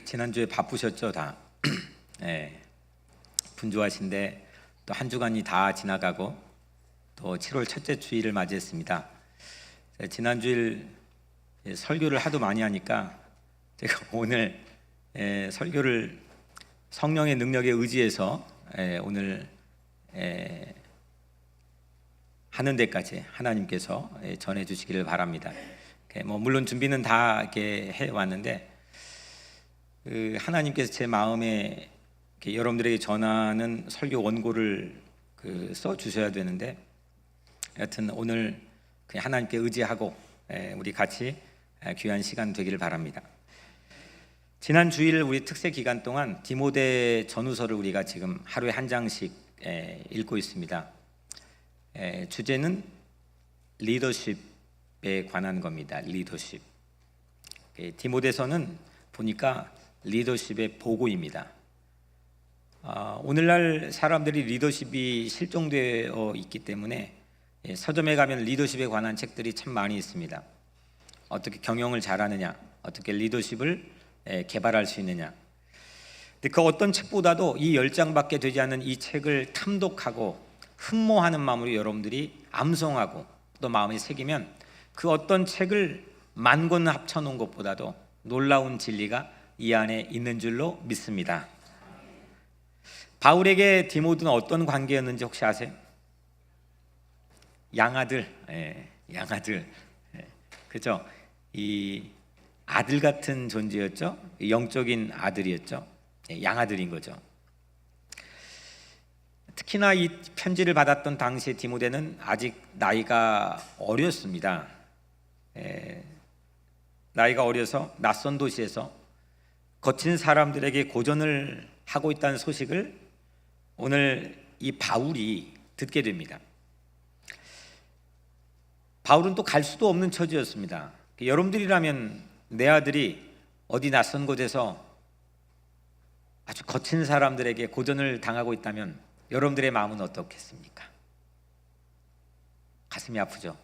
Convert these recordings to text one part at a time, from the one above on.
지난주에 바쁘셨죠, 다. 예, 분주하신데 또 한 주간이 다 지나가고 또 7월 첫째 주일을 맞이했습니다. 지난주일 설교를 하도 많이 하니까 제가 오늘 설교를 성령의 능력에 의지해서 오늘 하는 데까지 하나님께서 전해 주시기를 바랍니다. 물론 준비는 다 이렇게 해 왔는데 하나님께서 제 마음에 여러분들에게 전하는 설교 원고를 써 주셔야 되는데, 여하튼 오늘 그냥 하나님께 의지하고 우리 같이 귀한 시간 되기를 바랍니다. 지난 주일 우리 특세 기간 동안 디모데 전후서를 우리가 지금 하루에 한 장씩 읽고 있습니다. 주제는 리더십에 관한 겁니다. 리더십. 디모데서는 보니까 리더십의 보고입니다. 오늘날 사람들이 리더십이 실종되어 있기 때문에 서점에 가면 리더십에 관한 책들이 참 많이 있습니다. 어떻게 경영을 잘하느냐, 어떻게 리더십을 개발할 수 있느냐. 근데 그 어떤 책보다도 이 10장밖에 되지 않는 이 책을 탐독하고 흠모하는 마음으로 여러분들이 암송하고 또 마음에 새기면 그 어떤 책을 만 권 합쳐놓은 것보다도 놀라운 진리가 이 안에 있는 줄로 믿습니다. 바울에게 디모데는 어떤 관계였는지 혹시 아세요? 양아들, 양아들, 그죠? 이 아들 같은 존재였죠. 영적인 아들이었죠. 양아들인 거죠. 특히나 이 편지를 받았던 당시에 디모데는 아직 나이가 어렸습니다. 나이가 어려서 낯선 도시에서 거친 사람들에게 고전을 하고 있다는 소식을 오늘 이 바울이 듣게 됩니다. 바울은 또 갈 수도 없는 처지였습니다. 여러분들이라면 내 아들이 어디 낯선 곳에서 아주 거친 사람들에게 고전을 당하고 있다면 여러분들의 마음은 어떻겠습니까? 가슴이 아프죠.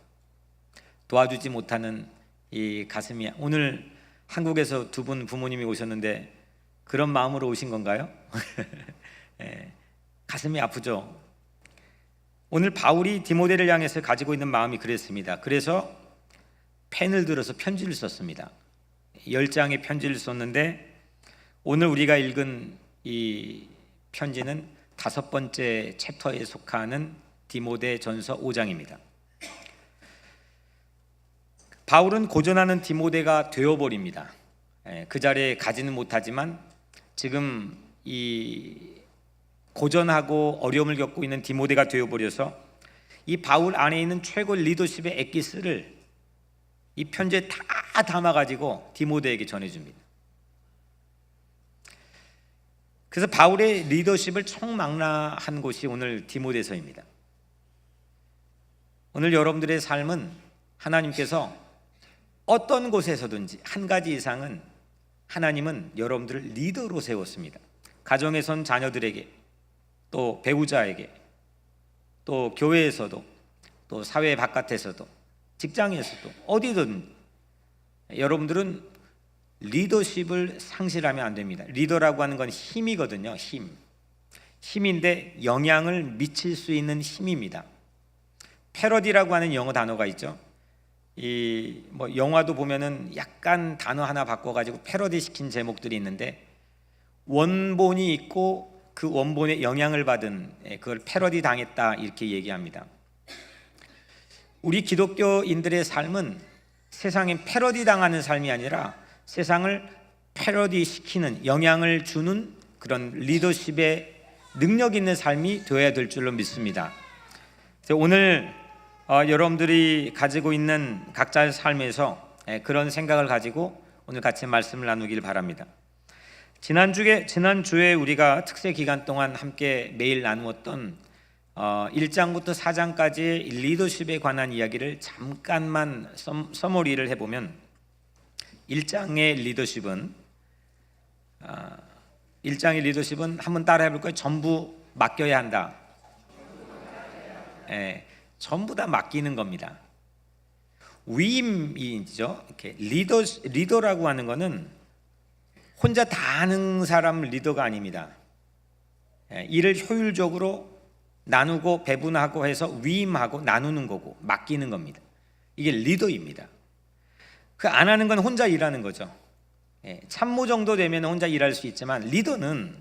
도와주지 못하는 이 가슴이. 오늘 한국에서 두 분 부모님이 오셨는데 그런 마음으로 오신 건가요? 가슴이 아프죠. 오늘 바울이 디모데를 향해서 가지고 있는 마음이 그랬습니다. 그래서 펜을 들어서 편지를 썼습니다. 10장의 편지를 썼는데 오늘 우리가 읽은 이 편지는 5번째 챕터에 속하는 디모데 전서 5장입니다. 바울은 고전하는 디모데가 되어버립니다. 그 자리에 가지는 못하지만 지금 이 고전하고 어려움을 겪고 있는 디모데가 되어버려서 이 바울 안에 있는 최고 리더십의 엑기스를 이 편지에 다 담아가지고 디모데에게 전해줍니다. 그래서 바울의 리더십을 총망라한 곳이 오늘 디모데서입니다. 오늘 여러분들의 삶은 하나님께서 어떤 곳에서든지 한 가지 이상은 하나님은 여러분들을 리더로 세웠습니다. 가정에선 자녀들에게, 또 배우자에게, 또 교회에서도, 또 사회 바깥에서도, 직장에서도, 어디든 여러분들은 리더십을 상실하면 안 됩니다. 리더라고 하는 건 힘이거든요. 힘인데 영향을 미칠 수 있는 힘입니다. 패러디라고 하는 영어 단어가 있죠. 영화도 보면은 약간 단어 하나 바꿔가지고 패러디 시킨 제목들이 있는데 원본이 있고 그 원본에 영향을 받은 그걸 패러디 당했다 이렇게 얘기합니다. 우리 기독교인들의 삶은 세상에 패러디 당하는 삶이 아니라 세상을 패러디 시키는, 영향을 주는 그런 리더십의 능력 있는 삶이 되어야 될 줄로 믿습니다. 오늘 여러분들이 가지고 있는 각자의 삶에서 그런 생각을 가지고 오늘 같이 말씀을 나누길 바랍니다. 지난주에 우리가 특세 기간 동안 함께 매일 나누었던 1장부터 4장까지의 리더십에 관한 이야기를 잠깐만 서머리를 해보면 1장의 리더십은 한번 따라 해볼 거예요. 전부 맡겨야 한다. 전부 다 맡기는 겁니다. 위임이죠. 이렇게 리더라고 하는 거는 혼자 다 하는 사람은 리더가 아닙니다. 일을 효율적으로 나누고 배분하고 해서 위임하고 나누는 거고 맡기는 겁니다. 이게 리더입니다. 그 안 하는 건 혼자 일하는 거죠. 참모 정도 되면 혼자 일할 수 있지만 리더는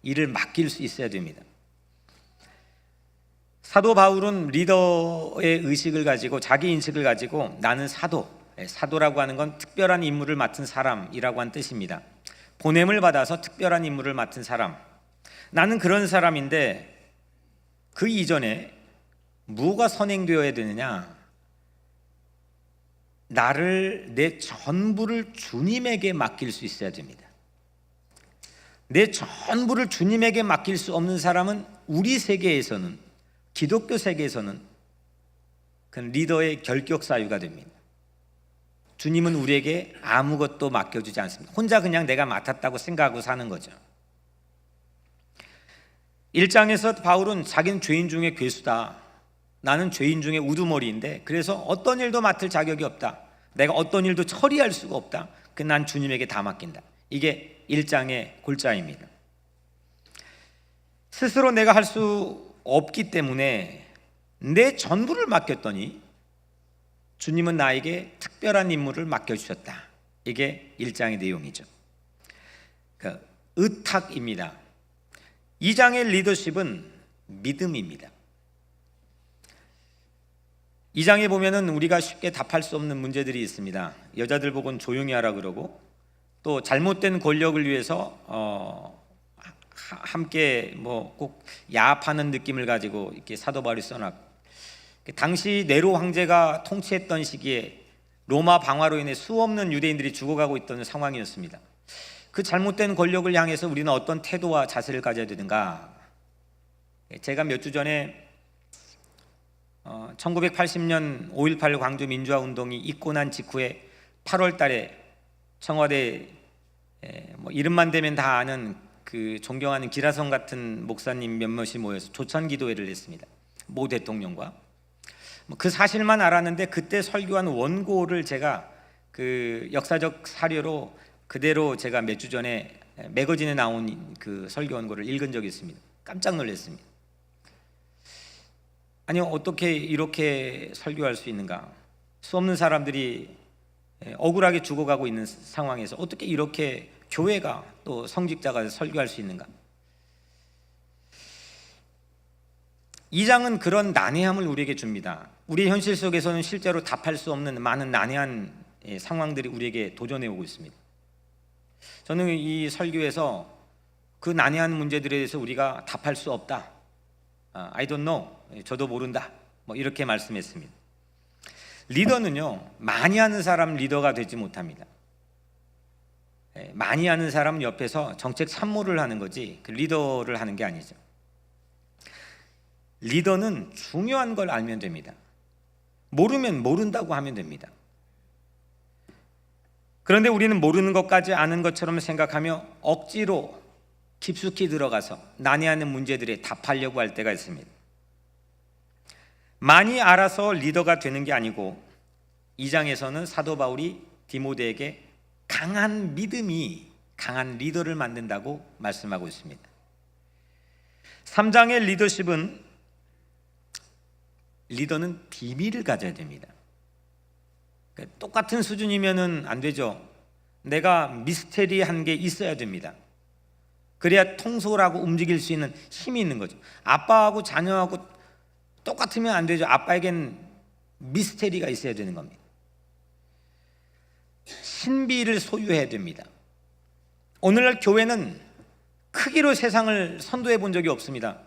일을 맡길 수 있어야 됩니다. 사도 바울은 리더의 의식을 가지고 자기 인식을 가지고 나는 사도라고 하는 건 특별한 임무를 맡은 사람이라고 한 뜻입니다. 보냄을 받아서 특별한 임무를 맡은 사람, 나는 그런 사람인데 그 이전에 뭐가 선행되어야 되느냐? 내 전부를 주님에게 맡길 수 있어야 됩니다. 내 전부를 주님에게 맡길 수 없는 사람은 우리 세계에서는, 기독교 세계에서는 그 리더의 결격 사유가 됩니다. 주님은 우리에게 아무것도 맡겨주지 않습니다. 혼자 그냥 내가 맡았다고 생각하고 사는 거죠. 1장에서 바울은 자기는 죄인 중에 괴수다. 나는 죄인 중에 우두머리인데 그래서 어떤 일도 맡을 자격이 없다. 내가 어떤 일도 처리할 수가 없다. 난 주님에게 다 맡긴다. 이게 1장의 골자입니다. 스스로 내가 할 수 없기 때문에 내 전부를 맡겼더니 주님은 나에게 특별한 임무를 맡겨주셨다. 이게 1장의 내용이죠. 의탁입니다. 2장의 리더십은 믿음입니다. 2장에 보면은 우리가 쉽게 답할 수 없는 문제들이 있습니다. 여자들 보고는 조용히 하라 그러고 또 잘못된 권력을 위해서 함께 꼭 야합하는 느낌을 가지고 이렇게 사도 바울이 써놨고, 당시 네로 황제가 통치했던 시기에 로마 방화로 인해 수없는 유대인들이 죽어가고 있던 상황이었습니다. 그 잘못된 권력을 향해서 우리는 어떤 태도와 자세를 가져야 되는가? 제가 몇 주 전에 1980년 5.18 광주 민주화운동이 있고 난 직후에 8월 달에 청와대 이름만 대면 다 아는 그 존경하는 기라성 같은 목사님 몇몇이 모여서 조찬 기도회를 했습니다. 모 대통령과. 그 사실만 알았는데 그때 설교한 원고를 제가 그 역사적 사료로 그대로 제가 몇 주 전에 매거진에 나온 그 설교 원고를 읽은 적이 있습니다. 깜짝 놀랐습니다. 아니, 어떻게 이렇게 설교할 수 있는가? 수없는 사람들이 억울하게 죽어가고 있는 상황에서 어떻게 이렇게 교회가 또 성직자가 설교할 수 있는가? 2장은 그런 난해함을 우리에게 줍니다. 우리 현실 속에서는 실제로 답할 수 없는 많은 난해한 상황들이 우리에게 도전해 오고 있습니다. 저는 이 설교에서 그 난해한 문제들에 대해서 우리가 답할 수 없다. I don't know. 저도 모른다. 이렇게 말씀했습니다. 리더는요, 많이 하는 사람 리더가 되지 못합니다. 많이 하는 사람 옆에서 정책 참모를 하는 거지 그 리더를 하는 게 아니죠. 리더는 중요한 걸 알면 됩니다. 모르면 모른다고 하면 됩니다. 그런데 우리는 모르는 것까지 아는 것처럼 생각하며 억지로 깊숙이 들어가서 난해하는 문제들에 답하려고 할 때가 있습니다. 많이 알아서 리더가 되는 게 아니고 2장에서는 사도 바울이 디모데에게 강한 믿음이 강한 리더를 만든다고 말씀하고 있습니다. 3장의 리더는 비밀을 가져야 됩니다. 똑같은 수준이면은 안 되죠. 내가 미스테리한 게 있어야 됩니다. 그래야 통솔하고 움직일 수 있는 힘이 있는 거죠. 아빠하고 자녀하고 똑같으면 안 되죠. 아빠에겐 미스테리가 있어야 되는 겁니다. 신비를 소유해야 됩니다. 오늘날 교회는 크기로 세상을 선도해 본 적이 없습니다.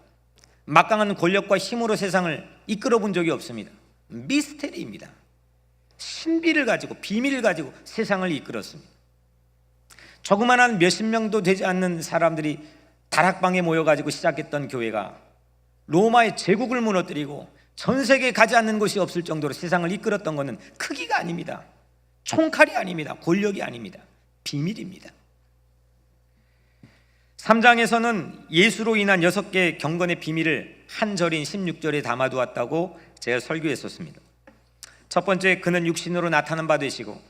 막강한 권력과 힘으로 세상을 이끌어 본 적이 없습니다. 미스테리입니다. 신비를 가지고 비밀을 가지고 세상을 이끌었습니다. 조그만한 몇십 명도 되지 않는 사람들이 다락방에 모여가지고 시작했던 교회가 로마의 제국을 무너뜨리고 전 세계에 가지 않는 곳이 없을 정도로 세상을 이끌었던 것은 크기가 아닙니다. 총칼이 아닙니다. 권력이 아닙니다. 비밀입니다. 3장에서는 예수로 인한 6개의 경건의 비밀을 한 절인 16절에 담아두었다고 제가 설교했었습니다. 첫 번째, 그는 육신으로 나타난 바 되시고,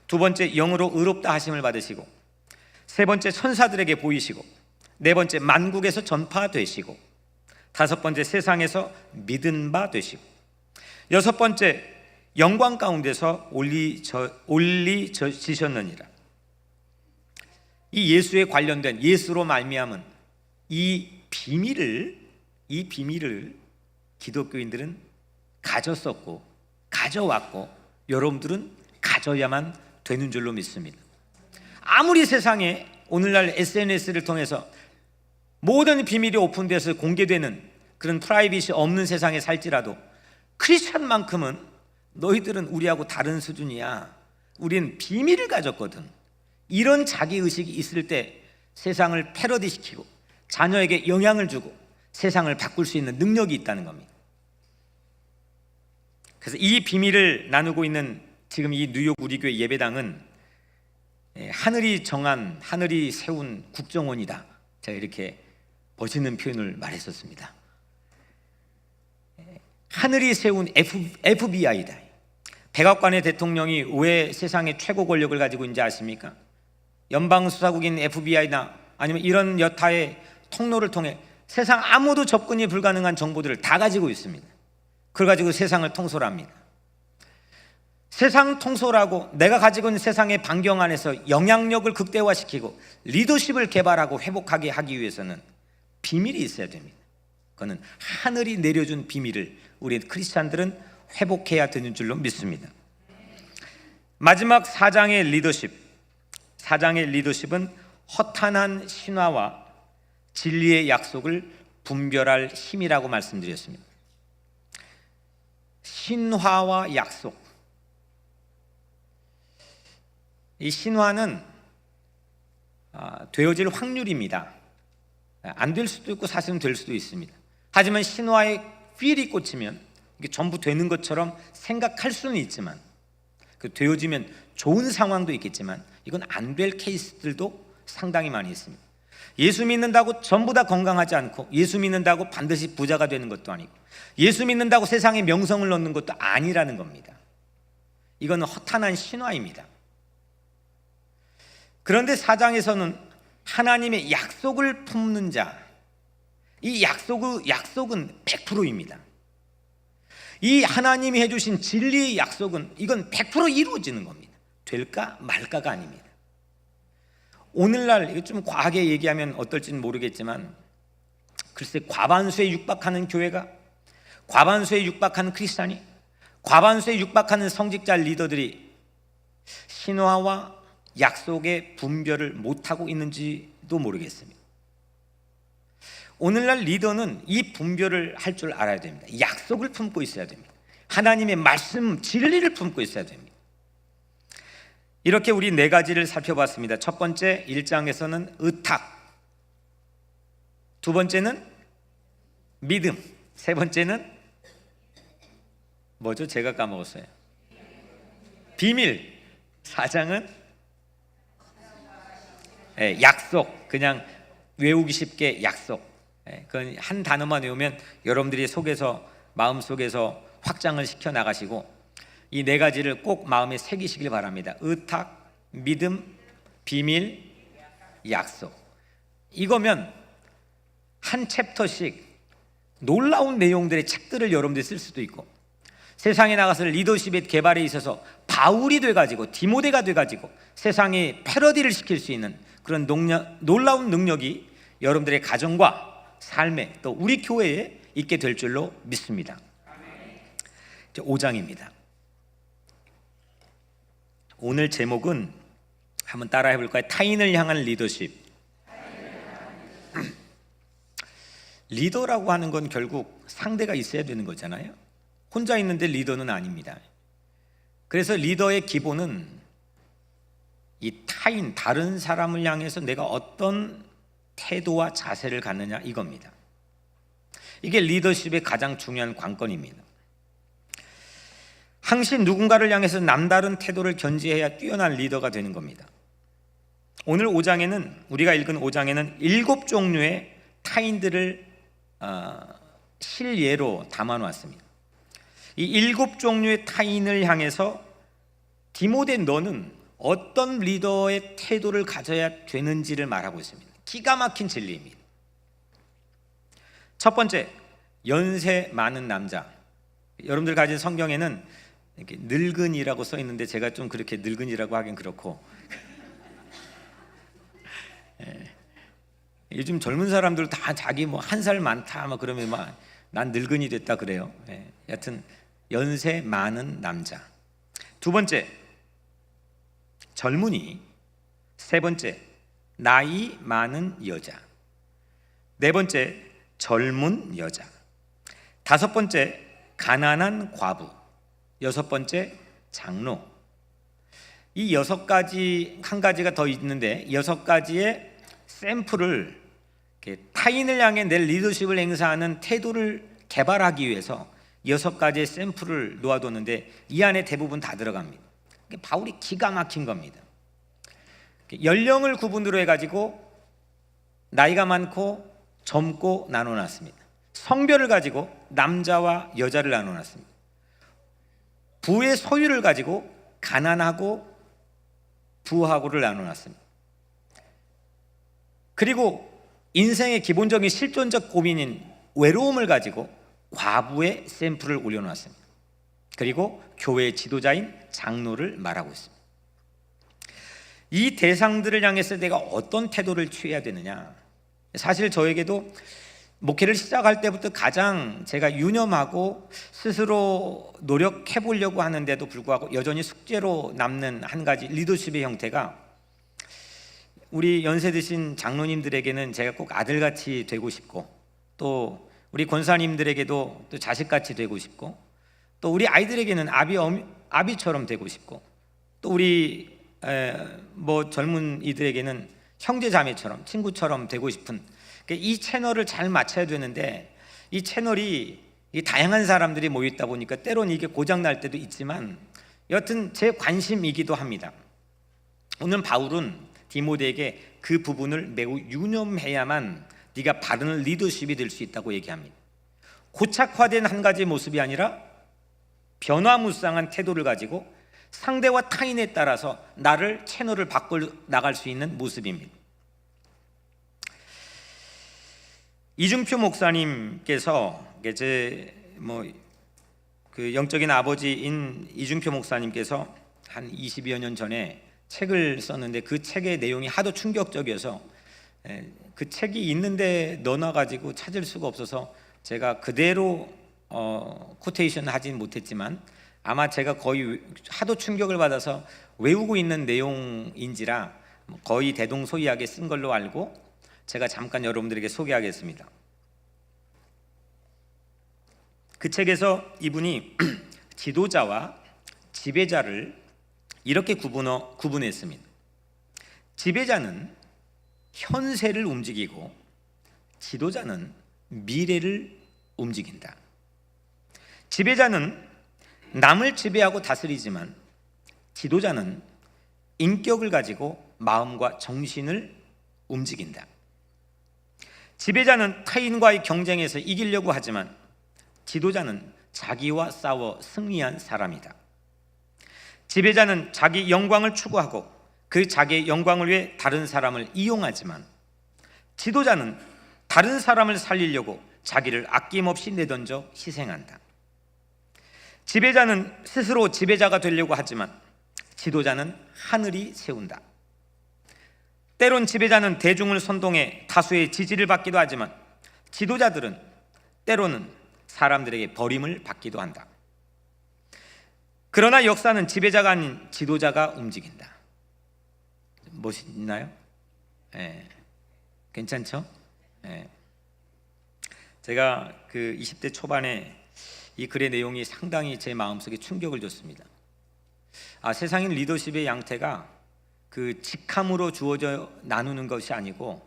두 번째, 영으로 의롭다 하심을 받으시고, 세 번째, 천사들에게 보이시고, 네 번째, 만국에서 전파되시고, 다섯 번째, 세상에서 믿은 바 되시고, 여섯 번째, 영광 가운데서 올리지셨느니라. 이 예수에 관련된, 예수로 말미암은 이 비밀을 기독교인들은 가졌었고 가져왔고 여러분들은 가져야만 되는 줄로 믿습니다. 아무리 세상에 오늘날 SNS를 통해서 모든 비밀이 오픈돼서 공개되는 그런 프라이빗이 없는 세상에 살지라도 크리스천만큼은 너희들은 우리하고 다른 수준이야, 우리는 비밀을 가졌거든, 이런 자기의식이 있을 때 세상을 패러디시키고 자녀에게 영향을 주고 세상을 바꿀 수 있는 능력이 있다는 겁니다. 그래서 이 비밀을 나누고 있는 지금 이 뉴욕 우리교회 예배당은 하늘이 세운 국정원이다, 제가 이렇게 멋있는 표현을 말했었습니다. 하늘이 세운 FBI다. 백악관의 대통령이 왜 세상의 최고 권력을 가지고 있는지 아십니까? 연방수사국인 FBI나 아니면 이런 여타의 통로를 통해 세상 아무도 접근이 불가능한 정보들을 다 가지고 있습니다. 그걸 가지고 세상을 통솔합니다. 세상 통솔하고 내가 가지고 있는 세상의 반경 안에서 영향력을 극대화시키고 리더십을 개발하고 회복하게 하기 위해서는 비밀이 있어야 됩니다. 그거는 하늘이 내려준 비밀을 우리 크리스찬들은 회복해야 되는 줄로 믿습니다. 마지막 4장의 리더십은 허탄한 신화와 진리의 약속을 분별할 힘이라고 말씀드렸습니다. 신화와 약속, 이 신화는 되어질 확률입니다. 안 될 수도 있고 사실은 될 수도 있습니다. 하지만 신화에 필이 꽂히면 이게 전부 되는 것처럼 생각할 수는 있지만, 그 되어지면 좋은 상황도 있겠지만 이건 안 될 케이스들도 상당히 많이 있습니다. 예수 믿는다고 전부 다 건강하지 않고, 예수 믿는다고 반드시 부자가 되는 것도 아니고, 예수 믿는다고 세상에 명성을 얻는 것도 아니라는 겁니다. 이거는 허탄한 신화입니다. 그런데 4장에서는 하나님의 약속을 품는 자, 이 약속은 100%입니다. 이 하나님이 해주신 진리의 약속은 이건 100% 이루어지는 겁니다. 될까 말까가 아닙니다. 오늘날 좀 과하게 얘기하면 어떨지는 모르겠지만, 글쎄 과반수에 육박하는 교회가, 과반수에 육박하는 크리스찬이, 과반수에 육박하는 성직자 리더들이 신화와 약속의 분별을 못하고 있는지도 모르겠습니다. 오늘날 리더는 이 분별을 할 줄 알아야 됩니다. 약속을 품고 있어야 됩니다. 하나님의 말씀, 진리를 품고 있어야 됩니다. 이렇게 우리 네 가지를 살펴봤습니다. 첫 번째, 1장에서는 의탁, 두 번째는 믿음, 세 번째는 뭐죠? 제가 까먹었어요. 비밀, 4장은 약속, 그냥 외우기 쉽게 약속. 그건 한 단어만 외우면 여러분들이 속에서, 마음속에서 확장을 시켜 나가시고 이 네 가지를 꼭 마음에 새기시길 바랍니다. 의탁, 믿음, 비밀, 약속. 이거면 한 챕터씩 놀라운 내용들의 책들을 여러분들이 쓸 수도 있고, 세상에 나가서 리더십의 개발에 있어서 바울이 돼가지고 디모데가 돼가지고 세상에 패러디를 시킬 수 있는 그런 놀라운 능력이 여러분들의 가정과 삶에, 또 우리 교회에 있게 될 줄로 믿습니다. 5장입니다. 오늘 제목은 한번 따라해 볼까요? 타인을 향한 리더십. 리더라고 하는 건 결국 상대가 있어야 되는 거잖아요. 혼자 있는데 리더는 아닙니다. 그래서 리더의 기본은 이 타인, 다른 사람을 향해서 내가 어떤 태도와 자세를 갖느냐, 이겁니다. 이게 리더십의 가장 중요한 관건입니다. 항상 누군가를 향해서 남다른 태도를 견지해야 뛰어난 리더가 되는 겁니다. 오늘 5장에는, 우리가 읽은 5장에는 7종류의 타인들을 실예로 담아 놓았습니다. 이 7종류의 타인을 향해서 디모데, 너는 어떤 리더의 태도를 가져야 되는지를 말하고 있습니다. 기가 막힌 진리입니다. 첫 번째, 연세 많은 남자. 여러분들 가진 성경에는 이렇게 늙은이라고 써 있는데 제가 좀 그렇게 늙은이라고 하긴 그렇고 요즘 젊은 사람들 다 자기 뭐 한 살 많다 막 그러면 막 난 늙은이 됐다 그래요. 여튼 연세 많은 남자. 두 번째, 젊은이. 세 번째, 나이 많은 여자. 네 번째, 젊은 여자. 다섯 번째, 가난한 과부. 여섯 번째, 장로. 이 여섯 가지, 한 가지가 더 있는데 여섯 가지의 샘플을 타인을 향해 내 리더십을 행사하는 태도를 개발하기 위해서 여섯 가지의 샘플을 놓아뒀는데 이 안에 대부분 다 들어갑니다. 바울이 기가 막힌 겁니다. 연령을 구분으로 해가지고 나이가 많고 젊고 나눠놨습니다. 성별을 가지고 남자와 여자를 나눠놨습니다. 부의 소유를 가지고 가난하고 부하고를 나눠놨습니다. 그리고 인생의 기본적인 실존적 고민인 외로움을 가지고 과부의 샘플을 올려놓았습니다. 그리고 교회의 지도자인 장로를 말하고 있습니다. 이 대상들을 향해서 내가 어떤 태도를 취해야 되느냐. 사실 저에게도 목회를 시작할 때부터 가장 제가 유념하고 스스로 노력해 보려고 하는데도 불구하고 여전히 숙제로 남는 한 가지 리더십의 형태가, 우리 연세 드신 장로님들에게는 제가 꼭 아들같이 되고 싶고, 또 우리 권사님들에게도 또 자식같이 되고 싶고, 또 우리 아이들에게는 아비처럼 되고 싶고, 또 우리 뭐 젊은이들에게는 형제 자매처럼 친구처럼 되고 싶은, 이 채널을 잘 맞춰야 되는데 이 채널이 이 다양한 사람들이 모여 있다 보니까 때로는 이게 고장 날 때도 있지만 여튼 제 관심이기도 합니다. 오늘 바울은 디모데에게 그 부분을 매우 유념해야만 네가 바른 리더십이 될 수 있다고 얘기합니다. 고착화된 한 가지 모습이 아니라 변화무쌍한 태도를 가지고 상대와 타인에 따라서 나를 채널을 바꿔 나갈 수 있는 모습입니다. 이중표 목사님께서 그 영적인 아버지인 이중표 목사님께서 한 20여 년 전에 책을 썼는데 그 책의 내용이 하도 충격적이어서 그 책이 있는데 넣어놔가지고 찾을 수가 없어서 제가 그대로 코테이션 하진 못했지만 아마 제가 거의 하도 충격을 받아서 외우고 있는 내용인지라 거의 대동소이하게 쓴 걸로 알고 제가 잠깐 여러분들에게 소개하겠습니다. 그 책에서 이분이 지도자와 지배자를 이렇게 구분했습니다. 지배자는 현세를 움직이고 지도자는 미래를 움직인다. 지배자는 남을 지배하고 다스리지만 지도자는 인격을 가지고 마음과 정신을 움직인다. 지배자는 타인과의 경쟁에서 이기려고 하지만 지도자는 자기와 싸워 승리한 사람이다. 지배자는 자기 영광을 추구하고 그 자기의 영광을 위해 다른 사람을 이용하지만 지도자는 다른 사람을 살리려고 자기를 아낌없이 내던져 희생한다. 지배자는 스스로 지배자가 되려고 하지만 지도자는 하늘이 세운다. 때론 지배자는 대중을 선동해 다수의 지지를 받기도 하지만 지도자들은 때로는 사람들에게 버림을 받기도 한다. 그러나 역사는 지배자가 아닌 지도자가 움직인다. 멋있나요? 괜찮죠? 제가 그 20대 초반에 이 글의 내용이 상당히 제 마음속에 충격을 줬습니다. 세상인 리더십의 양태가 그 직함으로 주어져 나누는 것이 아니고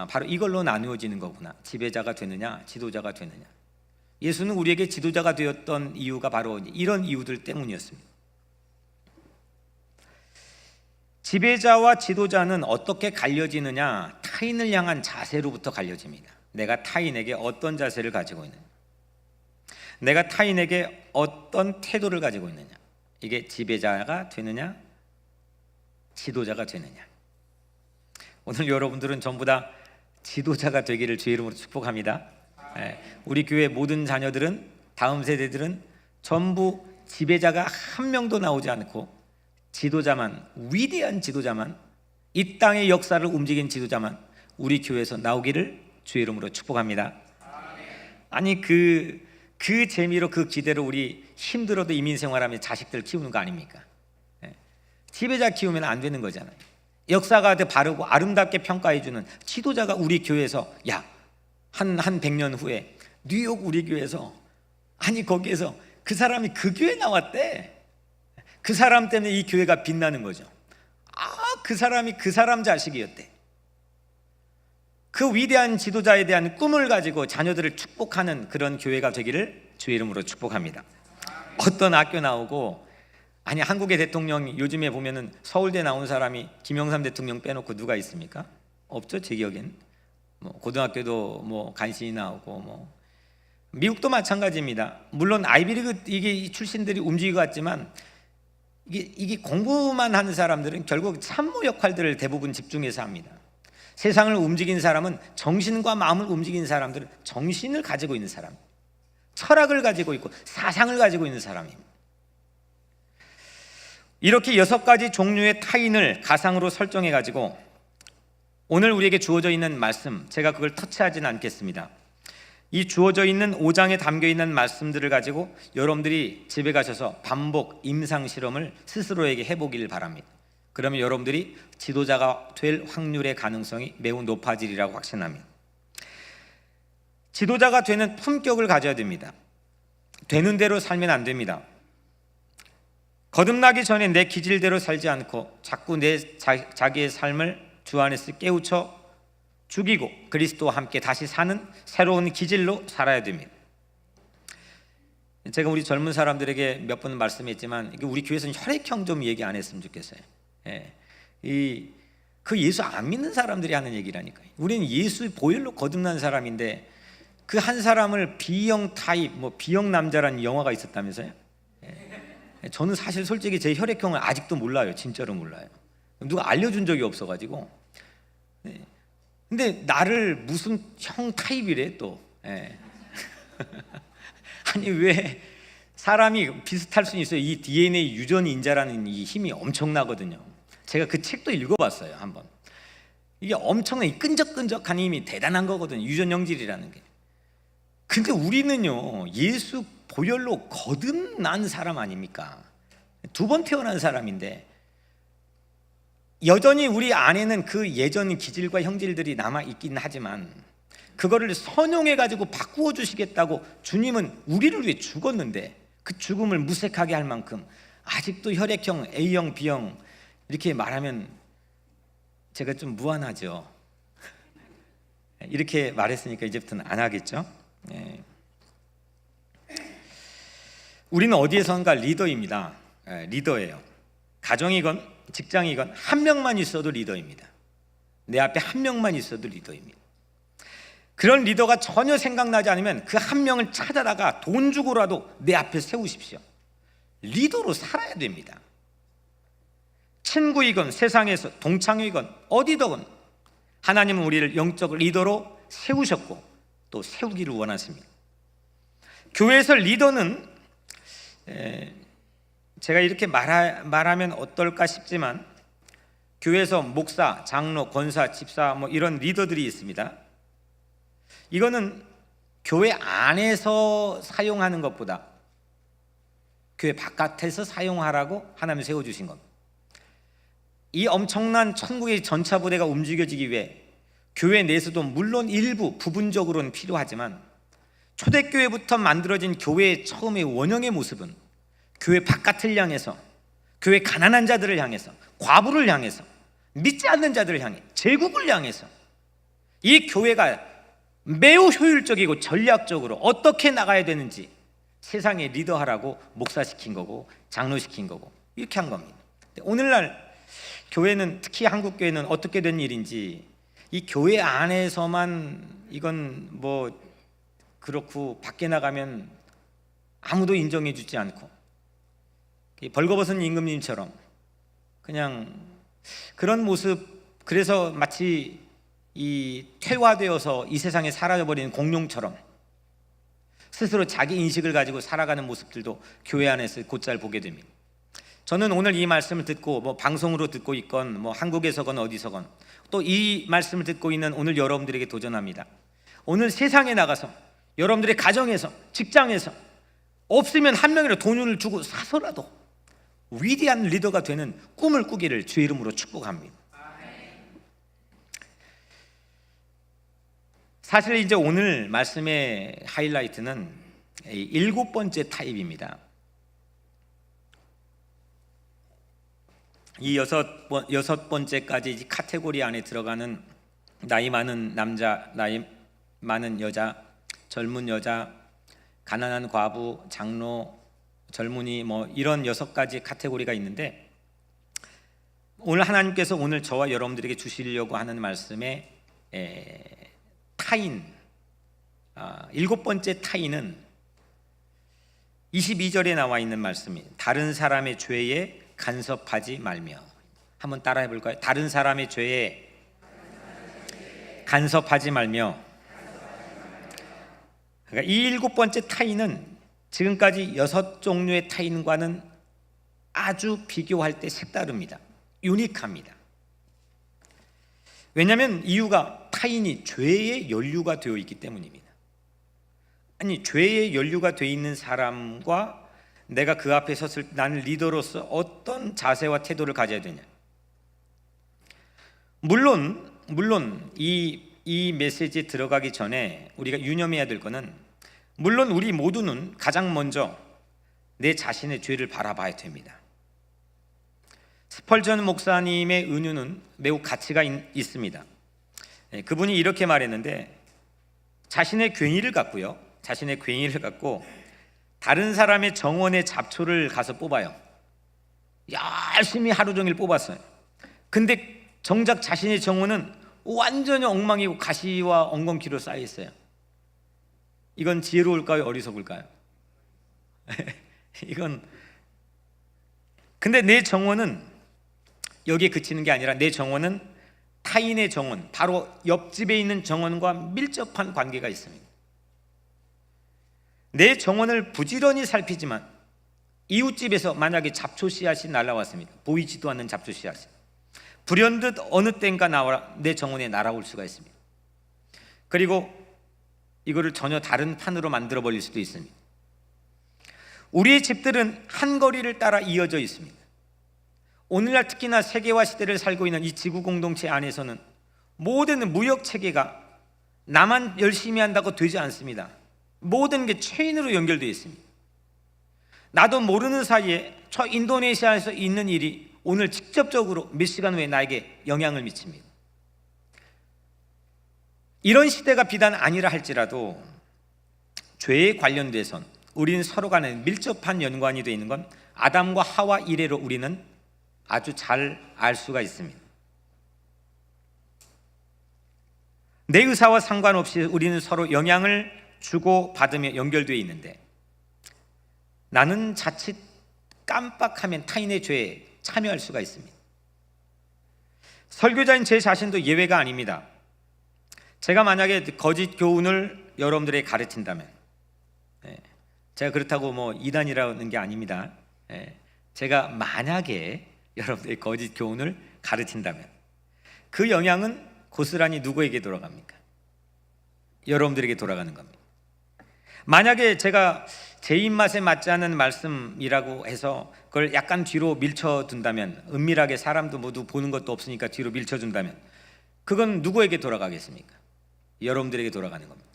바로 이걸로 나누어지는 거구나. 지배자가 되느냐 지도자가 되느냐. 예수는 우리에게 지도자가 되었던 이유가 바로 이런 이유들 때문이었습니다. 지배자와 지도자는 어떻게 갈려지느냐? 타인을 향한 자세로부터 갈려집니다. 내가 타인에게 어떤 자세를 가지고 있느냐, 내가 타인에게 어떤 태도를 가지고 있느냐, 이게 지배자가 되느냐 지도자가 되느냐? 오늘 여러분들은 전부 다 지도자가 되기를 주의 이름으로 축복합니다. 우리 교회 모든 자녀들은, 다음 세대들은 전부 지배자가 한 명도 나오지 않고 지도자만, 위대한 지도자만, 이 땅의 역사를 움직인 지도자만 우리 교회에서 나오기를 주의 이름으로 축복합니다. 아니 그 재미로, 그 기대로 우리 힘들어도 이민생활하며 자식들 키우는 거 아닙니까? 지배자 키우면 안 되는 거잖아요. 역사가 바르고 아름답게 평가해주는 지도자가 우리 교회에서, 한 100년 후에 뉴욕 우리 교회에서, 아니 거기에서 그 사람이 그 교회 나왔대. 그 사람 때문에 이 교회가 빛나는 거죠. 그 사람이 그 사람 자식이었대. 그 위대한 지도자에 대한 꿈을 가지고 자녀들을 축복하는 그런 교회가 되기를 주의 이름으로 축복합니다. 어떤 학교 나오고, 아니 한국의 대통령 요즘에 보면은 서울대 나온 사람이 김영삼 대통령 빼놓고 누가 있습니까? 없죠, 제 기억엔. 고등학교도 간신히 나오고, 미국도 마찬가지입니다. 물론 아이비리그 이게 출신들이 움직이고 왔지만, 이게 공부만 하는 사람들은 결국 참모 역할들을 대부분 집중해서 합니다. 세상을 움직인 사람은, 정신과 마음을 움직인 사람들은 정신을 가지고 있는 사람, 철학을 가지고 있고 사상을 가지고 있는 사람입니다. 이렇게 6가지 종류의 타인을 가상으로 설정해 가지고 오늘 우리에게 주어져 있는 말씀, 제가 그걸 터치하지는 않겠습니다. 이 주어져 있는 5장에 담겨 있는 말씀들을 가지고 여러분들이 집에 가셔서 반복 임상 실험을 스스로에게 해보기를 바랍니다. 그러면 여러분들이 지도자가 될 확률의 가능성이 매우 높아지리라고 확신합니다. 지도자가 되는 품격을 가져야 됩니다. 되는 대로 살면 안 됩니다. 거듭나기 전에 내 기질대로 살지 않고 자꾸 자기의 삶을 주 안에서 깨우쳐 죽이고 그리스도와 함께 다시 사는 새로운 기질로 살아야 됩니다. 제가 우리 젊은 사람들에게 몇 번 말씀했지만, 우리 교회에서는 혈액형 좀 얘기 안 했으면 좋겠어요. 그 예수 안 믿는 사람들이 하는 얘기라니까요. 우리는 예수 보혈로 거듭난 사람인데, 그 한 사람을 B형 타입, B형 남자라는 영화가 있었다면서요? 저는 사실 솔직히 제 혈액형을 아직도 몰라요. 진짜로 몰라요. 누가 알려준 적이 없어가지고. 근데 나를 무슨 형 타입이래 또. 아니 왜 사람이 비슷할 수는 있어요. 이 DNA 유전 인자라는 이 힘이 엄청나거든요. 제가 그 책도 읽어봤어요, 한번. 이게 엄청난 끈적끈적한 힘이 대단한 거거든요, 유전 영질이라는 게. 근데 우리는요, 예수 보혈로 거듭난 사람 아닙니까? 2번 태어난 사람인데 여전히 우리 안에는 그 예전 기질과 형질들이 남아있긴 하지만 그거를 선용해 가지고 바꾸어 주시겠다고 주님은 우리를 위해 죽었는데, 그 죽음을 무색하게 할 만큼 아직도 혈액형 A형 B형 이렇게 말하면 제가 좀 무안하죠. 이렇게 말했으니까 이제부터는 안 하겠죠. 우리는 어디에선가 리더입니다. 리더예요. 가정이건 직장이건 한 명만 있어도 리더입니다. 내 앞에 한 명만 있어도 리더입니다. 그런 리더가 전혀 생각나지 않으면 그 한 명을 찾아다가 돈 주고라도 내 앞에 세우십시오. 리더로 살아야 됩니다. 친구이건 세상에서 동창이건 어디든 하나님은 우리를 영적 리더로 세우셨고 또 세우기를 원하십니다. 교회에서 리더는 제가 이렇게 말하면 어떨까 싶지만, 교회에서 목사, 장로, 권사, 집사 이런 리더들이 있습니다. 이거는 교회 안에서 사용하는 것보다 교회 바깥에서 사용하라고 하나님 세워주신 겁니다. 이 엄청난 천국의 전차 부대가 움직여지기 위해 교회 내에서도 물론 일부 부분적으로는 필요하지만, 초대교회부터 만들어진 교회의 처음의 원형의 모습은 교회 바깥을 향해서, 교회 가난한 자들을 향해서, 과부를 향해서, 믿지 않는 자들을 향해, 제국을 향해서 이 교회가 매우 효율적이고 전략적으로 어떻게 나가야 되는지 세상에 리더하라고 목사시킨 거고 장로시킨 거고 이렇게 한 겁니다. 오늘날 교회는, 특히 한국 교회는 어떻게 된 일인지, 이 교회 안에서만 이건 그렇고 밖에 나가면 아무도 인정해 주지 않고, 벌거벗은 임금님처럼 그냥 그런 모습, 그래서 마치 이 퇴화되어서 이 세상에 사라져버리는 공룡처럼 스스로 자기 인식을 가지고 살아가는 모습들도 교회 안에서 곧잘 보게 됩니다. 저는 오늘 이 말씀을 듣고 방송으로 듣고 있건 한국에서건 어디서건 또 이 말씀을 듣고 있는 오늘 여러분들에게 도전합니다. 오늘 세상에 나가서 여러분들의 가정에서, 직장에서 없으면 한 명이라도 돈을 주고 사서라도 위대한 리더가 되는 꿈을 꾸기를 주의 이름으로 축복합니다. 사실 이제 오늘 말씀의 하이라이트는 7번째 타입입니다. 이 여섯 번째까지 카테고리 안에 들어가는 나이 많은 남자, 나이 많은 여자, 젊은 여자, 가난한 과부, 장로, 젊은이 이런 6가지 카테고리가 있는데, 오늘 하나님께서 오늘 저와 여러분들에게 주시려고 하는 말씀의 타인, 7번째 타인은 22절에 나와 있는 말씀입니다. 다른 사람의 죄에 간섭하지 말며. 한번 따라해 볼까요? 다른 사람의 죄에 간섭하지 말며. 그러니까 이 7번째 타인은 지금까지 6종류의 타인과는 아주 비교할 때 색다릅니다. 유니크합니다. 왜냐하면 이유가 타인이 죄의 연류가 되어 있기 때문입니다. 아니, 죄의 연류가 되어 있는 사람과 내가 그 앞에 섰을 때 나는 리더로서 어떤 자세와 태도를 가져야 되냐. 물론 이 메시지에 들어가기 전에 우리가 유념해야 될 것은, 물론 우리 모두는 가장 먼저 내 자신의 죄를 바라봐야 됩니다. 스펄전 목사님의 은유는 매우 가치가 있습니다. 그분이 이렇게 말했는데, 자신의 괜히를 갖고 다른 사람의 정원의 잡초를 가서 뽑아요. 열심히 하루 종일 뽑았어요. 근데 정작 자신의 정원은 완전히 엉망이고 가시와 엉겅퀴로 쌓여 있어요. 이건 지혜로울까요? 어리석을까요? 근데 내 정원은 여기에 그치는 게 아니라, 내 정원은 타인의 정원, 바로 옆집에 있는 정원과 밀접한 관계가 있습니다. 내 정원을 부지런히 살피지만 이웃집에서 만약에 잡초 씨앗이 날아왔습니다. 보이지도 않는 잡초 씨앗이 불현듯 어느 땐가 내 정원에 날아올 수가 있습니다. 그리고 이거를 전혀 다른 판으로 만들어 버릴 수도 있습니다. 우리의 집들은 한 거리를 따라 이어져 있습니다. 오늘날 특히나 세계화 시대를 살고 있는 이 지구 공동체 안에서는 모든 무역 체계가 나만 열심히 한다고 되지 않습니다. 모든 게 체인으로 연결되어 있습니다. 나도 모르는 사이에 저 인도네시아에서 있는 일이 오늘 직접적으로 몇 시간 후에 나에게 영향을 미칩니다. 이런 시대가 비단 아니라 할지라도 죄에 관련돼선 우리는 서로 간에 밀접한 연관이 되어 있는 건 아담과 하와 이래로 우리는 아주 잘 알 수가 있습니다. 내 의사와 상관없이 우리는 서로 영향을 주고 받으며 연결되어 있는데, 나는 자칫 깜빡하면 타인의 죄에 참여할 수가 있습니다. 설교자인 제 자신도 예외가 아닙니다. 제가 만약에 거짓 교훈을 여러분들에게 가르친다면, 제가 그렇다고 이단이라는 게 아닙니다. 제가 만약에 여러분들에게 거짓 교훈을 가르친다면 그 영향은 고스란히 누구에게 돌아갑니까? 여러분들에게 돌아가는 겁니다. 만약에 제가 제 입맛에 맞지 않는 말씀이라고 해서 그걸 약간 뒤로 밀쳐둔다면, 은밀하게 사람도 모두 보는 것도 없으니까 뒤로 밀쳐준다면, 그건 누구에게 돌아가겠습니까? 여러분들에게 돌아가는 겁니다.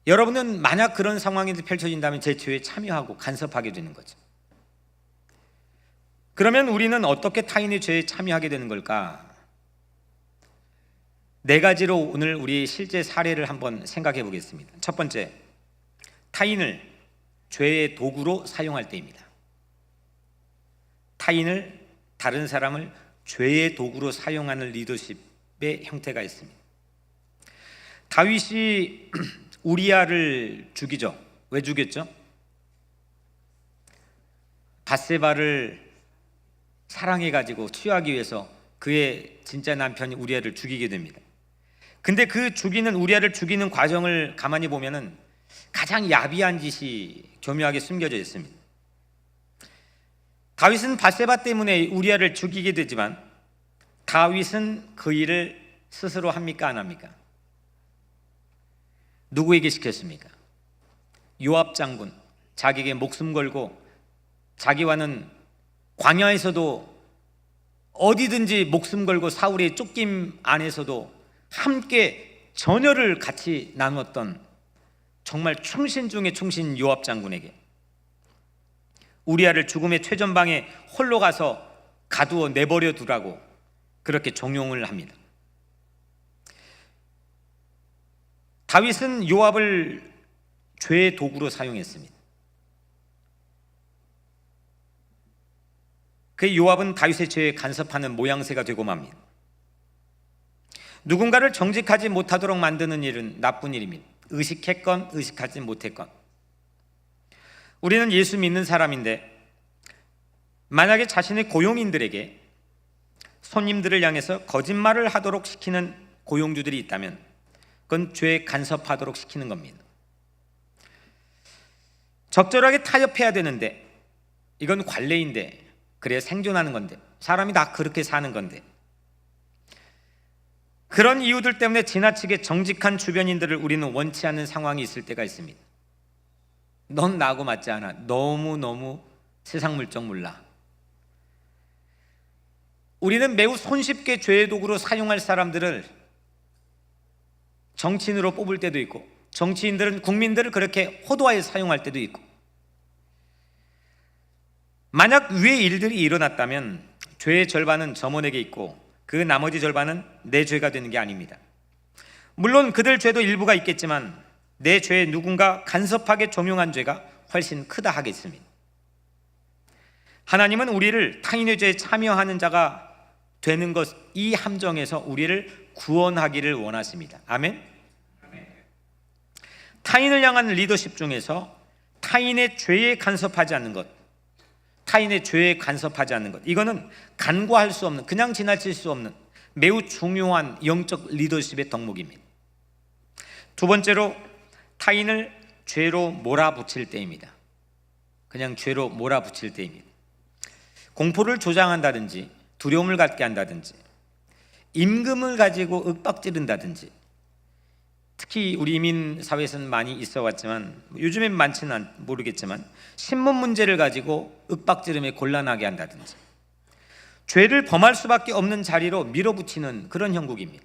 여러분은 만약 그런 상황이 펼쳐진다면 제 죄에 참여하고 간섭하게 되는 거죠. 그러면 우리는 어떻게 타인의 죄에 참여하게 되는 걸까? 4가지로 오늘 우리 실제 사례를 한번 생각해 보겠습니다. 첫 번째, 타인을 죄의 도구로 사용할 때입니다. 타인을, 다른 사람을 죄의 도구로 사용하는 리더십의 형태가 있습니다. 다윗이 우리아를 죽이죠. 왜 죽였죠? 밧세바를 사랑해가지고 취하기 위해서 그의 진짜 남편 우리아를 죽이게 됩니다. 근데 그 죽이는 우리아를 죽이는 과정을 가만히 보면은 가장 야비한 짓이 교묘하게 숨겨져 있습니다. 다윗은 밧세바 때문에 우리아를 죽이게 되지만 다윗은 그 일을 스스로 합니까, 안 합니까? 누구에게 시켰습니까? 요압 장군, 자기에게 목숨 걸고 자기와는 광야에서도 어디든지 목숨 걸고 사울의 쫓김 안에서도 함께 전열을 같이 나누었던 정말 충신 중의 충신 요압 장군에게 우리아를 죽음의 최전방에 홀로 가서 가두어 내버려 두라고 그렇게 종용을 합니다. 다윗은 요압을 죄의 도구로 사용했습니다. 그 요압은 다윗의 죄에 간섭하는 모양새가 되고 맙니다. 누군가를 정직하지 못하도록 만드는 일은 나쁜 일입니다. 의식했건 의식하지 못했건. 우리는 예수 믿는 사람인데 만약에 자신의 고용인들에게 손님들을 향해서 거짓말을 하도록 시키는 고용주들이 있다면 그건 죄에 간섭하도록 시키는 겁니다. 적절하게 타협해야 되는데 이건 관례인데 그래야 생존하는 건데 사람이 다 그렇게 사는 건데 그런 이유들 때문에 지나치게 정직한 주변인들을 우리는 원치 않는 상황이 있을 때가 있습니다. 넌 나하고 맞지 않아. 너무너무 세상 물정 몰라. 우리는 매우 손쉽게 죄의 도구로 사용할 사람들을 정치인으로 뽑을 때도 있고 정치인들은 국민들을 그렇게 호도하게 사용할 때도 있고 만약 위의 일들이 일어났다면 죄의 절반은 점원에게 있고 그 나머지 절반은 내 죄가 되는 게 아닙니다. 물론 그들 죄도 일부가 있겠지만 내 죄에 누군가 간섭하게 종용한 죄가 훨씬 크다 하겠습니다. 하나님은 우리를 타인의 죄에 참여하는 자가 되는 것, 이 함정에서 우리를 구원하기를 원하십니다. 아멘? 타인을 향한 리더십 중에서 타인의 죄에 간섭하지 않는 것, 타인의 죄에 간섭하지 않는 것, 이거는 간과할 수 없는, 그냥 지나칠 수 없는 매우 중요한 영적 리더십의 덕목입니다. 두 번째로 타인을 죄로 몰아붙일 때입니다. 그냥 죄로 몰아붙일 때입니다. 공포를 조장한다든지 두려움을 갖게 한다든지 임금을 가지고 윽박지른다든지, 특히 우리 이민 사회에서는 많이 있어 왔지만 요즘엔 많지는 모르겠지만 신문 문제를 가지고 윽박지름에 곤란하게 한다든지 죄를 범할 수밖에 없는 자리로 밀어붙이는 그런 형국입니다.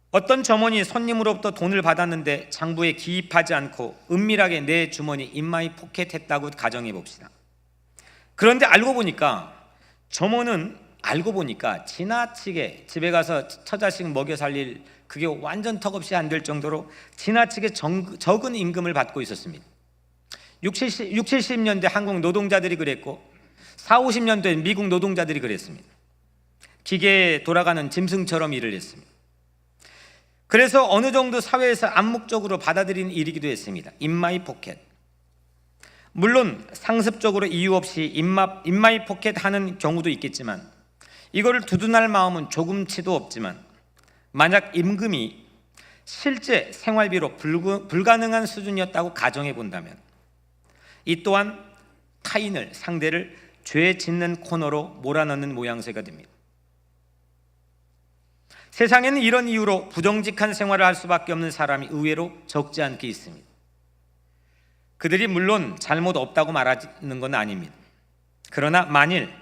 어떤 점원이 손님으로부터 돈을 받았는데 장부에 기입하지 않고 은밀하게 내 주머니 인마이 포켓했다고 가정해 봅시다. 그런데 알고 보니까 점원은 지나치게 집에 가서 처자식 먹여 살릴 그게 완전 턱없이 안 될 정도로 지나치게 적은 임금을 받고 있었습니다. 60, 70년대 한국 노동자들이 그랬고 40, 50년대 미국 노동자들이 그랬습니다. 기계에 돌아가는 짐승처럼 일을 했습니다. 그래서 어느 정도 사회에서 암묵적으로 받아들이는 일이기도 했습니다. 인마이 포켓. 물론 상습적으로 이유 없이 인마이 포켓 하는 경우도 있겠지만 이거를 두둔할 마음은 조금치도 없지만 만약 임금이 실제 생활비로 불가능한 수준이었다고 가정해 본다면 이 또한 타인을, 상대를 죄 짓는 코너로 몰아넣는 모양새가 됩니다. 세상에는 이런 이유로 부정직한 생활을 할 수밖에 없는 사람이 의외로 적지 않게 있습니다. 그들이 물론 잘못 없다고 말하는 건 아닙니다. 그러나 만일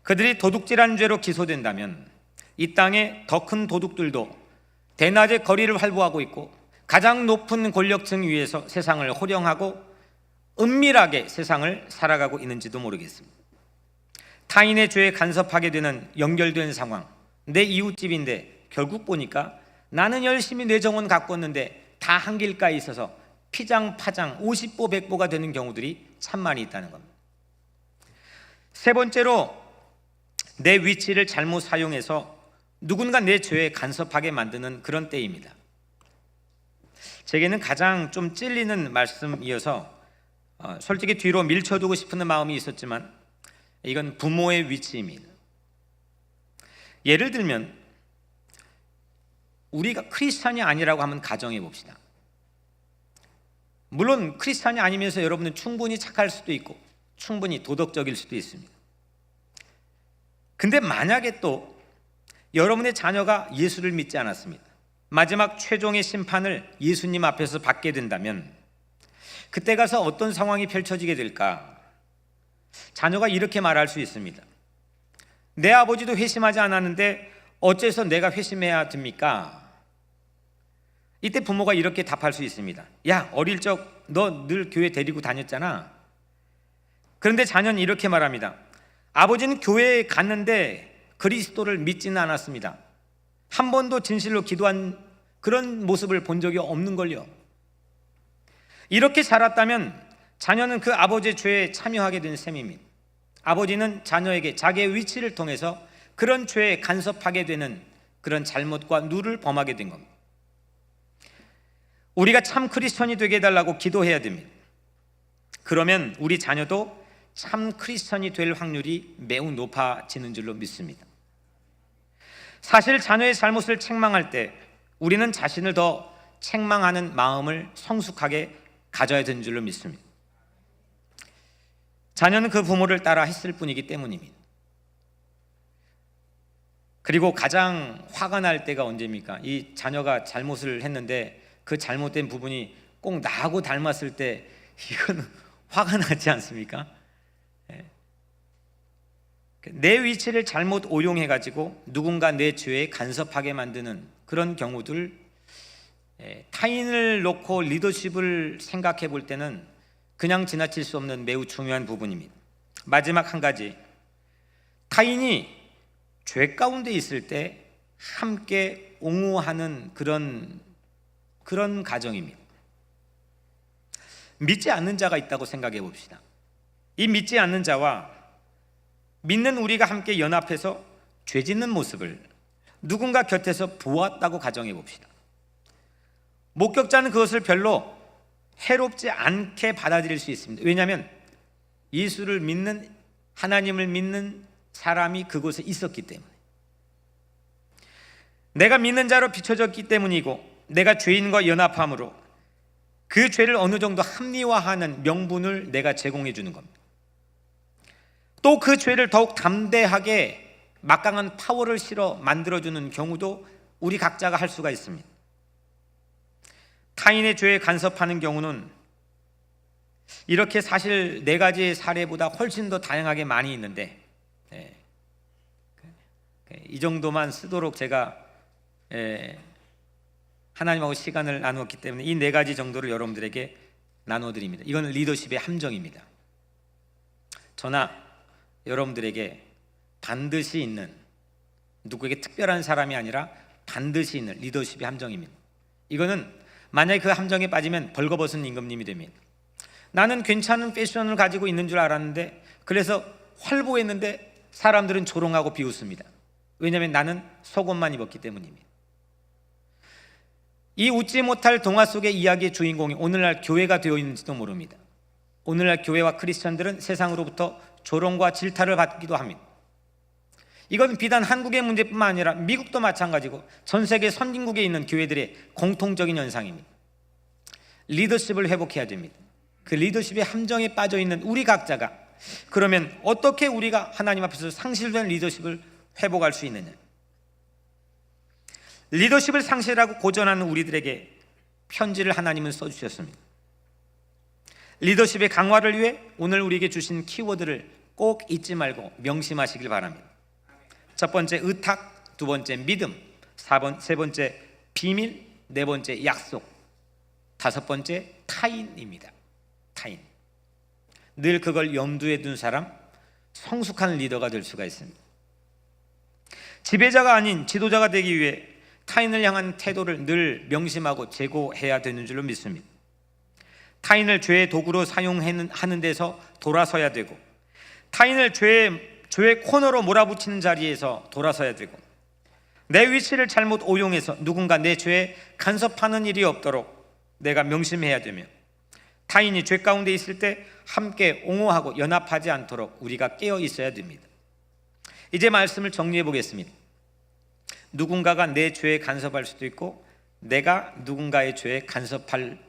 그들이 도둑질한 죄로 기소된다면 이 땅의 더 큰 도둑들도 대낮에 거리를 활보하고 있고 가장 높은 권력층 위에서 세상을 호령하고 은밀하게 세상을 살아가고 있는지도 모르겠습니다. 타인의 죄에 간섭하게 되는 연결된 상황, 내 이웃집인데 결국 보니까 나는 열심히 내 정원 가꿨는데 다 한길가에 있어서 피장파장 50보 100보가 되는 경우들이 참 많이 있다는 겁니다. 세 번째로 내 위치를 잘못 사용해서 누군가 내 죄에 간섭하게 만드는 그런 때입니다. 제게는 가장 좀 찔리는 말씀이어서 솔직히 뒤로 밀쳐두고 싶은 마음이 있었지만 이건 부모의 위치입니다. 예를 들면 우리가 크리스찬이 아니라고 하면 가정해 봅시다. 물론 크리스찬이 아니면서 여러분은 충분히 착할 수도 있고 충분히 도덕적일 수도 있습니다. 근데 만약에 또 여러분의 자녀가 예수를 믿지 않았습니다. 마지막 최종의 심판을 예수님 앞에서 받게 된다면 그때 가서 어떤 상황이 펼쳐지게 될까? 자녀가 이렇게 말할 수 있습니다. 내 아버지도 회심하지 않았는데 어째서 내가 회심해야 됩니까? 이때 부모가 이렇게 답할 수 있습니다. 야, 어릴 적 너 늘 교회 데리고 다녔잖아. 그런데 자녀는 이렇게 말합니다. 아버지는 교회에 갔는데 그리스도를 믿지는 않았습니다. 한 번도 진실로 기도한 그런 모습을 본 적이 없는걸요. 이렇게 자랐다면 자녀는 그 아버지의 죄에 참여하게 된 셈입니다. 아버지는 자녀에게 자기의 위치를 통해서 그런 죄에 간섭하게 되는 그런 잘못과 누를 범하게 된 겁니다. 우리가 참 크리스천이 되게 해달라고 기도해야 됩니다. 그러면 우리 자녀도 참 크리스천이 될 확률이 매우 높아지는 줄로 믿습니다. 사실 자녀의 잘못을 책망할 때 우리는 자신을 더 책망하는 마음을 성숙하게 가져야 되는 줄로 믿습니다. 자녀는 그 부모를 따라 했을 뿐이기 때문입니다. 그리고 가장 화가 날 때가 언제입니까? 이 자녀가 잘못을 했는데 그 잘못된 부분이 꼭 나하고 닮았을 때 이건 화가 나지 않습니까? 내 위치를 잘못 오용해가지고 누군가 내 죄에 간섭하게 만드는 그런 경우들, 타인을 놓고 리더십을 생각해 볼 때는 그냥 지나칠 수 없는 매우 중요한 부분입니다. 마지막 한 가지, 타인이 죄 가운데 있을 때 함께 옹호하는 그런 가정입니다. 믿지 않는 자가 있다고 생각해 봅시다. 이 믿지 않는 자와 믿는 우리가 함께 연합해서 죄 짓는 모습을 누군가 곁에서 보았다고 가정해 봅시다. 목격자는 그것을 별로 해롭지 않게 받아들일 수 있습니다. 왜냐하면 예수를 믿는, 하나님을 믿는 사람이 그곳에 있었기 때문에, 내가 믿는 자로 비춰졌기 때문이고, 내가 죄인과 연합함으로 그 죄를 어느 정도 합리화하는 명분을 내가 제공해 주는 겁니다. 또 그 죄를 더욱 담대하게 막강한 파워를 실어 만들어주는 경우도 우리 각자가 할 수가 있습니다. 타인의 죄에 간섭하는 경우는 이렇게 사실 4가지의 사례보다 훨씬 더 다양하게 많이 있는데, 이 정도만 쓰도록 제가 하나님하고 시간을 나누었기 때문에 이 4가지 정도를 여러분들에게 나눠드립니다. 이건 리더십의 함정입니다. 저나 여러분들에게 반드시 있는, 누구에게 특별한 사람이 아니라 반드시 있는 리더십의 함정입니다. 이거는 만약에 그 함정에 빠지면 벌거벗은 임금님이 됩니다. 나는 괜찮은 패션을 가지고 있는 줄 알았는데, 그래서 활보했는데 사람들은 조롱하고 비웃습니다. 왜냐하면 나는 속옷만 입었기 때문입니다. 이 웃지 못할 동화 속의 이야기의 주인공이 오늘날 교회가 되어 있는지도 모릅니다. 오늘날 교회와 크리스천들은 세상으로부터 조롱과 질타를 받기도 합니다. 이건 비단 한국의 문제뿐만 아니라 미국도 마찬가지고 전 세계 선진국에 있는 교회들의 공통적인 현상입니다. 리더십을 회복해야 됩니다. 그 리더십의 함정에 빠져 있는 우리 각자가 그러면 어떻게 우리가 하나님 앞에서 상실된 리더십을 회복할 수 있느냐? 리더십을 상실하고 고전하는 우리들에게 편지를 하나님은 써주셨습니다. 리더십의 강화를 위해 오늘 우리에게 주신 키워드를 꼭 잊지 말고 명심하시길 바랍니다. 첫 번째 의탁, 두 번째 믿음, 세 번째 비밀, 네 번째 약속, 다섯 번째 타인입니다. 타인. 늘 그걸 염두에 둔 사람, 성숙한 리더가 될 수가 있습니다. 지배자가 아닌 지도자가 되기 위해 타인을 향한 태도를 늘 명심하고 제고해야 되는 줄로 믿습니다. 타인을 죄의 도구로 사용하는 데서 돌아서야 되고, 타인을 죄의 코너로 몰아붙이는 자리에서 돌아서야 되고, 내 위치를 잘못 오용해서 누군가 내 죄에 간섭하는 일이 없도록 내가 명심해야 되며, 타인이 죄 가운데 있을 때 함께 옹호하고 연합하지 않도록 우리가 깨어 있어야 됩니다. 이제 말씀을 정리해 보겠습니다. 누군가가 내 죄에 간섭할 수도 있고 내가 누군가의 죄에 간섭할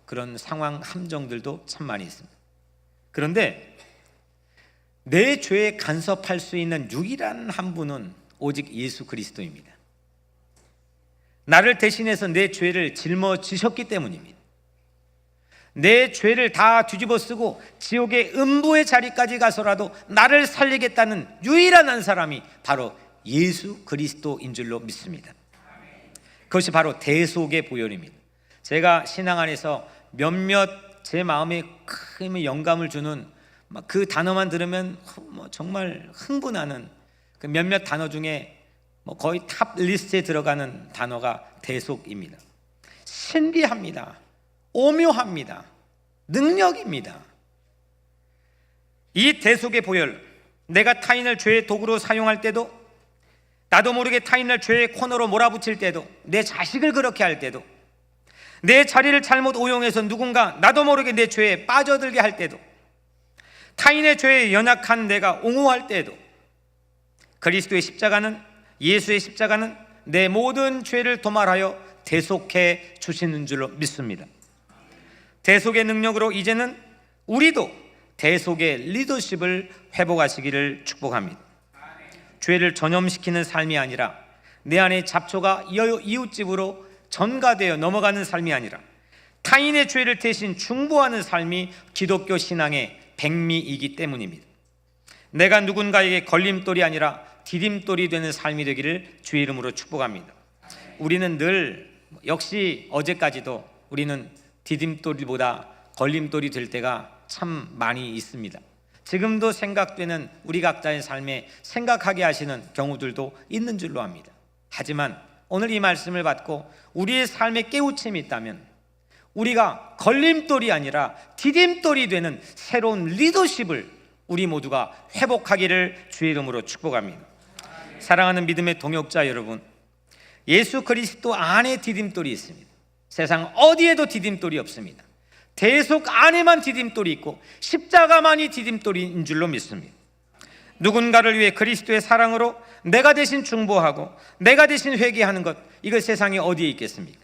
그런 상황 함정들도 참 많이 있습니다. 그런데 내 죄에 간섭할 수 있는 유일한 한 분은 오직 예수 그리스도입니다. 나를 대신해서 내 죄를 짊어지셨기 때문입니다. 내 죄를 다 뒤집어 쓰고 지옥의 음부의 자리까지 가서라도 나를 살리겠다는 유일한 한 사람이 바로 예수 그리스도인 줄로 믿습니다. 그것이 바로 대속의 보혈입니다. 제가 신앙 안에서 몇몇 제 마음에 큰 영감을 주는 그 단어만 들으면 정말 흥분하는 그 몇몇 단어 중에 거의 탑 리스트에 들어가는 단어가 대속입니다. 신비합니다. 오묘합니다. 능력입니다. 이 대속의 보혈, 내가 타인을 죄의 도구로 사용할 때도, 나도 모르게 타인을 죄의 코너로 몰아붙일 때도, 내 자식을 그렇게 할 때도, 내 자리를 잘못 오용해서 누군가 나도 모르게 내 죄에 빠져들게 할 때도, 타인의 죄에 연약한 내가 옹호할 때도, 그리스도의 십자가는, 예수의 십자가는 내 모든 죄를 도말하여 대속해 주시는 줄로 믿습니다. 대속의 능력으로 이제는 우리도 대속의 리더십을 회복하시기를 축복합니다. 죄를 전염시키는 삶이 아니라 내 안에 잡초가 이웃집으로 전가되어 넘어가는 삶이 아니라 타인의 죄를 대신 중보하는 삶이 기독교 신앙의 백미이기 때문입니다. 내가 누군가에게 걸림돌이 아니라 디딤돌이 되는 삶이 되기를 주의 이름으로 축복합니다. 우리는 늘 역시 어제까지도 우리는 디딤돌보다 걸림돌이 될 때가 참 많이 있습니다. 지금도 생각되는 우리 각자의 삶에 생각하게 하시는 경우들도 있는 줄로 압니다. 하지만 오늘 이 말씀을 받고 우리의 삶에 깨우침이 있다면 우리가 걸림돌이 아니라 디딤돌이 되는 새로운 리더십을 우리 모두가 회복하기를 주의 이름으로 축복합니다. 사랑하는 믿음의 동역자 여러분, 예수 그리스도 안에 디딤돌이 있습니다. 세상 어디에도 디딤돌이 없습니다. 대속 안에만 디딤돌이 있고 십자가만이 디딤돌인 줄로 믿습니다. 누군가를 위해 그리스도의 사랑으로 내가 대신 중보하고 내가 대신 회개하는 것, 이거 세상에 어디에 있겠습니까?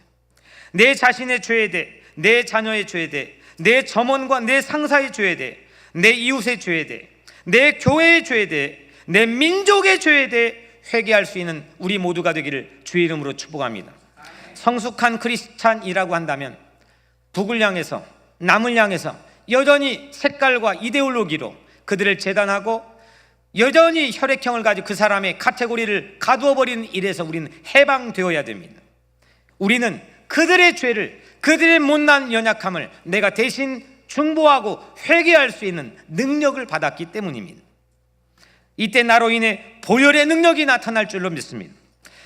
내 자신의 죄에 대해, 내 자녀의 죄에 대해, 내 점원과 내 상사의 죄에 대해, 내 이웃의 죄에 대해, 내 교회의 죄에 대해, 내 민족의 죄에 대해 회개할 수 있는 우리 모두가 되기를 주의 이름으로 축복합니다. 성숙한 크리스찬이라고 한다면 북을 향해서 남을 향해서 여전히 색깔과 이데올로기로 그들을 재단하고 여전히 혈액형을 가지고 그 사람의 카테고리를 가두어 버리는 일에서 우리는 해방되어야 됩니다. 우리는 그들의 죄를, 그들의 못난 연약함을 내가 대신 중보하고 회개할 수 있는 능력을 받았기 때문입니다. 이때 나로 인해 보혈의 능력이 나타날 줄로 믿습니다.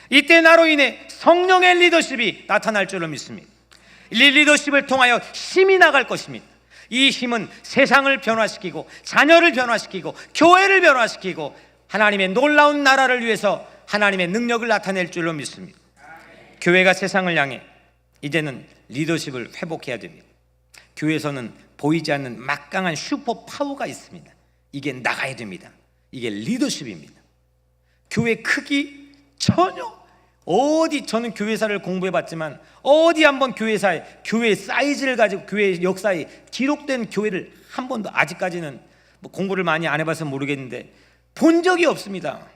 이때 나로 인해 성령의 리더십이 나타날 줄로 믿습니다. 이 리더십을 통하여 힘이 나갈 것입니다. 이 힘은 세상을 변화시키고 자녀를 변화시키고 교회를 변화시키고 하나님의 놀라운 나라를 위해서 하나님의 능력을 나타낼 줄로 믿습니다. 교회가 세상을 향해 이제는 리더십을 회복해야 됩니다. 교회에서는 보이지 않는 막강한 슈퍼 파워가 있습니다. 이게 나가야 됩니다. 이게 리더십입니다. 교회 크기 전혀 저는 교회사를 공부해봤지만 어디 한번 교회 사이즈를 가지고 교회 역사에 기록된 교회를 한 번도 아직까지는 공부를 많이 안 해봐서 모르겠는데 본 적이 없습니다.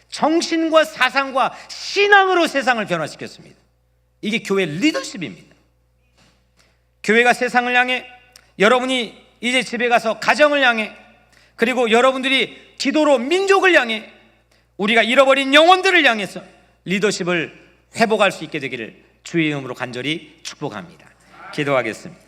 정신과 사상과 신앙으로 세상을 변화시켰습니다. 이게 교회 리더십입니다. 교회가 세상을 향해, 여러분이 이제 집에 가서 가정을 향해, 그리고 여러분들이 기도로 민족을 향해, 우리가 잃어버린 영혼들을 향해서 리더십을 회복할 수 있게 되기를 주의 이름으로 간절히 축복합니다. 기도하겠습니다.